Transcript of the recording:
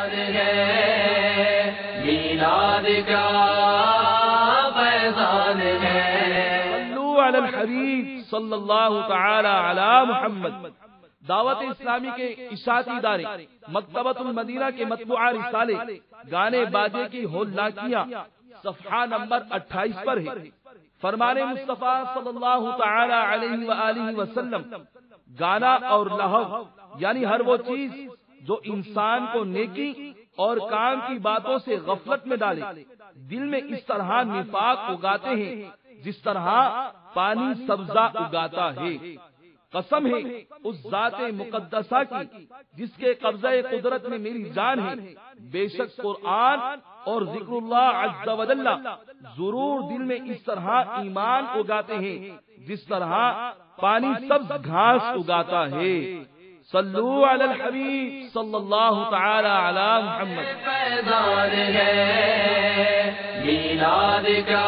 فیضان ہے، میلاد کا فیضان ہے۔ صلو علی الحبیب صلی اللہ تعالی علی محمد۔ دعوت اسلامی کے اشاعتی ادارے مکتبۃ المدینہ کے مطبوعہ رسالے گانے باجے کی ہولناکیاں صفحہ نمبر 28 پر ہے۔ فرمان مصطفیٰ صلی اللہ تعالی علیہ وآلہ وسلم، گانا اور لہو یعنی ہر وہ چیز جو انسان کو نیکی اور کام کی باتوں سے غفلت میں ڈالے، دل میں اس طرح نفاق اگاتے ہیں جس طرح پانی سبزہ اگاتا ہے۔ قسم ہے اس ذات مقدسہ کی جس کے قبضہ قدرت میں میری جان ہے، بے شک قرآن اور ذکر اللہ عز و جل ضرور دل میں اس طرح ایمان اگاتے ہیں جس طرح پانی سبز گھاس اگاتا ہے۔ صلو علی الحبیب صلی اللہ تعالی علی محمد۔ فیضان ہے، میلاد کا